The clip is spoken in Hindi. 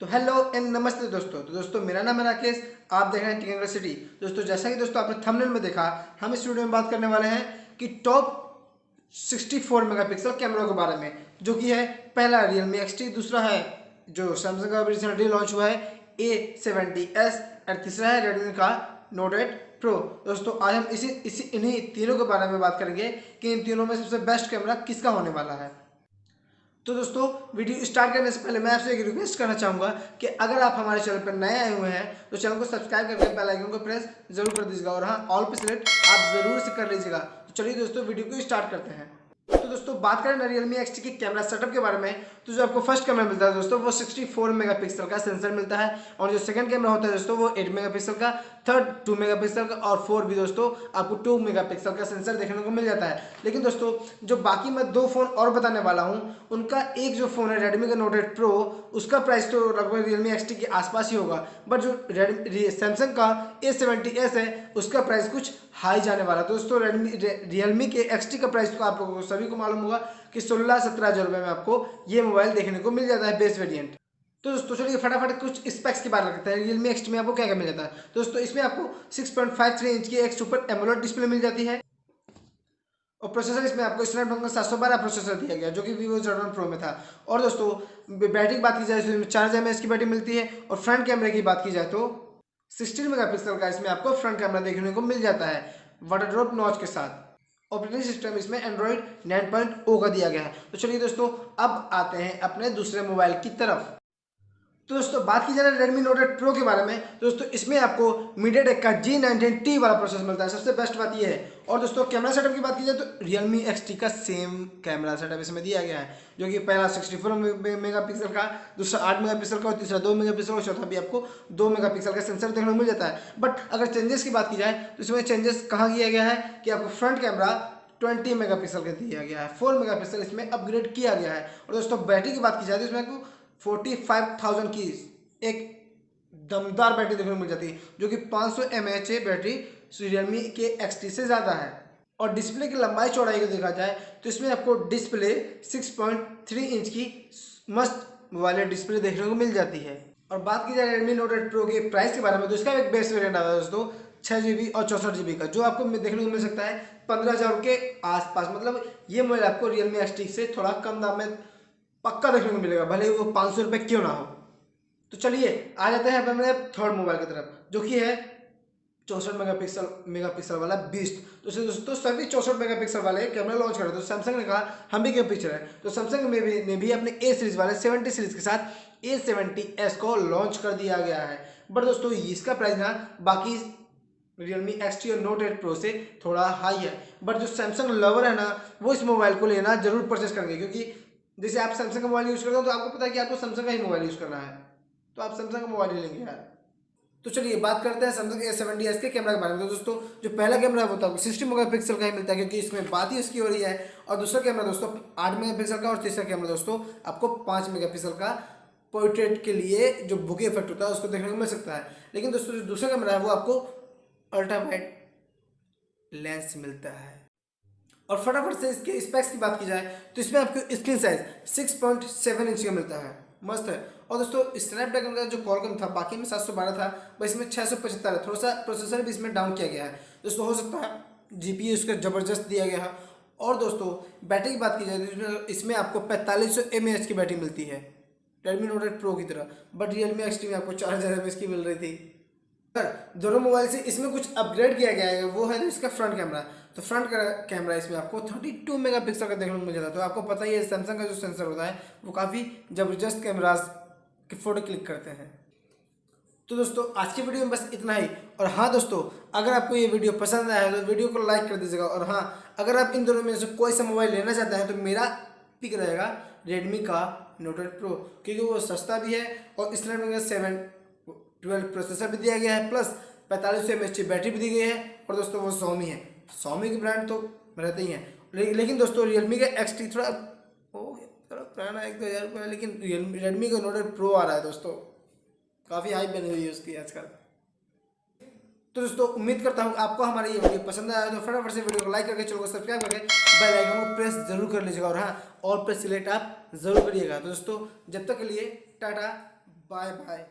तो हेलो एंड नमस्ते दोस्तों। तो दोस्तों मेरा नाम है राकेश, आप देख रहे हैं टेक्नोस। दोस्तों जैसा कि दोस्तों आपने थंबनेल में देखा, हम इस वीडियो में बात करने वाले हैं कि टॉप 64 मेगापिक्सल कैमरा के बारे में, जो कि है पहला Realme XT, दूसरा है जो सैमसंग का रिसेंटली लॉन्च हुआ है A70s, और तीसरा है Redmi का Note 8 Pro। दोस्तों आज हम इन्हीं तीनों के बारे में बात करेंगे कि इन तीनों में सबसे बेस्ट कैमरा किसका होने वाला है। तो दोस्तों वीडियो स्टार्ट करने से पहले मैं आपसे एक रिक्वेस्ट करना चाहूँगा कि अगर आप हमारे चैनल पर नए आए हुए हैं तो चैनल को सब्सक्राइब करके बेल आइकन को प्रेस जरूर कर दीजिएगा, और हाँ, ऑल पे सिलेक्ट आप जरूर से कर लीजिएगा। तो चलिए दोस्तों वीडियो को स्टार्ट करते हैं। तो दोस्तों बात करें ना Realme XT के कैमरा सेटअप के बारे में, तो जो आपको फर्स्ट कैमरा मिलता है दोस्तों वो 64 मेगापिक्सल का सेंसर मिलता है, और जो सेकंड कैमरा होता है दोस्तों वो 8 मेगापिक्सल का, थर्ड 2 मेगापिक्सल का, और फोर्थ भी दोस्तों आपको 2 मेगापिक्सल का सेंसर देखने को मिल जाता है। लेकिन दोस्तों जो बाकी मैं दो फोन और बताने वाला हूँ, उनका एक जो फोन है Redmi का Note 8 Pro, उसका प्राइस तो लगभग Realme XT के आसपास ही होगा, बट जो सैमसंग का A70s है उसका प्राइस कुछ हाई जाने वाला है। दोस्तों Realme के XT का प्राइस तो आप लोगों को सभी को मालूम होगा कि 16-17 हज़ार रुपये में आपको ये मोबाइल देखने को मिल जाता है बेस वेरिएंट। तो दोस्तों चलिए फटाफट कुछ स्पेक्स की बात करते हैं। Realme XT में आपको क्या क्या मिल जाता है। तो दोस्तों इसमें आपको 6.53 इंच की एक सुपर एमोलेड डिस्प्ले मिल जाती है, और प्रोसेसर इसमें आपको स्नैपड्रैगन 712 प्रोसेसर दिया गया जो कि Vivo Z1 Pro में था। और दोस्तों बैटरी की बात की जाए तो इसमें 4000 mAh की बैटरी मिलती है, और फ्रंट कैमरे की बात की जाए तो 16 मेगापिक्सल का इसमें आपको फ्रंट कैमरा देखने को मिल जाता है वाटर ड्रॉप नॉच के साथ। ऑपरेटिंग सिस्टम इसमें एंड्रॉइड 9.0 का दिया गया है। तो चलिए दोस्तों अब आते हैं अपने दूसरे मोबाइल की तरफ। तो दोस्तों बात की जाए Redmi Note 8 Pro के बारे में, दोस्तों इसमें आपको MediaTek का G19T वाला प्रोसेसर मिलता है, सबसे बेस्ट बात यह है। और दोस्तों कैमरा सेटअप की बात की जाए तो Realme XT का सेम कैमरा सेटअप इसमें दिया गया है, जो कि पहला 64 मेगापिक्सल का, दूसरा 8 मेगापिक्सल का, और तीसरा 2 मेगापिक्सल, और चौथा भी आपको 2 मेगापिक्सल का सेंसर देखने को मिल जाता है। बट अगर चेंजेस की बात की जाए तो इसमें चेंजेस कहाँ किया गया है कि आपको फ्रंट कैमरा 20 मेगापिक्सल का दिया गया है, 4 मेगापिक्सल इसमें अपग्रेड किया गया है। और दोस्तों बैटरी की बात की जाए तो इसमें आपको 45,000 की एक दमदार बैटरी देखने को मिल जाती है, जो कि 500 mAh बैटरी Realme के XT से ज़्यादा है। और डिस्प्ले की लंबाई चौड़ाई को देखा जाए तो इसमें आपको डिस्प्ले 6.3 इंच की मस्त वाले डिस्प्ले देखने को मिल जाती है। और बात की जाए Redmi Note 8 Pro के प्राइस के बारे में, तो इसका एक बेस्ट वेरिएंट आता है दोस्तों 6GB और 64GB का, जो आपको देखने को मिल सकता है 15,000 के आसपास। मतलब ये मोबाइल आपको Realme XT से थोड़ा कम दाम में पक्का देखने को मिलेगा, भले वो 500 रुपये क्यों ना हो। तो चलिए आ जाते हैं अपने थर्ड मोबाइल की तरफ, जो कि है 64 मेगापिक्सल वाला बीस्ट। तो दोस्तों सभी 64 मेगापिक्सल वाले कैमरा लॉन्च कर रहे हैं, तो सैमसंग ने कहा हम भी क्यों पीछे रहे। तो सैमसंग ने भी अपने ए सीरीज वाले 70 सीरीज के साथ A70s को लॉन्च कर दिया गया है। बट दोस्तों इसका प्राइस ना बाकी Realme XT और Note 8 Pro से थोड़ा हाई है, बट जो सैमसंग लवर है ना वो इस मोबाइल को लेना जरूर परचेस करेंगे, क्योंकि जैसे आप सैमसंग का मोबाइल यूज़ करते हो तो आपको पता है कि आपको सैमसंग का ही मोबाइल यूज़ करना है, तो आप सैमसंग का मोबाइल ही लेंगे यार। तो चलिए बात करते हैं सैमसंग A70s के कैमरा के बारे में। तो दोस्तों जो पहला कैमरा है वो तो आपको 60 मेगापिक्सल का ही मिलता है, क्योंकि इसमें बात ही उसकी हो रही है। और दूसरा कैमरा दोस्तों 8 मेगापिक्सल का, और तीसरा कैमरा दोस्तों आपको 5 मेगापिक्सल का पोर्ट्रेट के लिए जो बुके इफेक्ट होता है उसको देखने को मिल सकता है। लेकिन दोस्तों जो दूसरा कैमरा है वो आपको अल्ट्रा वाइड लेंस मिलता है। और फटाफट से इसके स्पेक्स की बात की जाए तो इसमें आपको स्क्रीन साइज 6.7 इंच का मिलता है, मस्त है। और दोस्तों स्नैपड्रैगन का जो क्वालकॉम था बाकी में 712 था, बस इसमें 675 है, थोड़ा सा प्रोसेसर भी इसमें डाउन किया गया है। दोस्तों हो सकता है जीपीयू इसका ज़बरदस्त दिया गया है। और दोस्तों बैटरी की बात की जाए तो इसमें आपको 4500 mAh की बैटरी मिलती है Redmi Note 8 Pro की तरह, बट Realme XT में आपको 4000 mAh की मिल रही थी। दोनों मोबाइल से इसमें कुछ अपग्रेड किया गया है, वो है इसका फ्रंट कैमरा। तो फ्रंट कैमरा इसमें आपको 32 मेगापिक्सल का देखने को मिल जाता है। तो आपको पता ही है सैमसंग का जो सेंसर होता है वो काफ़ी ज़बरदस्त कैमराज की फ़ोटो क्लिक करते हैं। तो दोस्तों आज की वीडियो में बस इतना ही। और हाँ दोस्तों, अगर आपको ये वीडियो पसंद आया है तो वीडियो को लाइक कर दीजिएगा। और हाँ, अगर आप इन दोनों में से कोई सा मोबाइल लेना चाहते हैं तो मेरा पिक रहेगा Redmi का Note 8 Pro, क्योंकि वो सस्ता भी है और स्नैपड्रैगन 712 प्रोसेसर भी दिया गया है, प्लस 4500 mAh की बैटरी भी दी गई है। और दोस्तों वो Xiaomi है, Xiaomi की ब्रांड तो रहते ही हैं। लेकिन दोस्तों Realme का XT थोड़ा हो गया, थोड़ा पुराना 1-2 हज़ार रुपये, लेकिन Redmi का Note 8 Pro आ रहा है दोस्तों, काफ़ी हाइप बनी हुई है उसकी आजकल। तो दोस्तों उम्मीद करता हूँ आपको हमारी ये वीडियो पसंद आया, तो फटाफट से वीडियो को लाइक करके चैनल को सब्सक्राइब करके बेल आइकन को प्रेस जरूर कर लीजिएगा, और हाँ ऑल पे सिलेक्ट आप जरूर करिएगा। तो दोस्तों जब तक के लिए टाटा बाय बाय।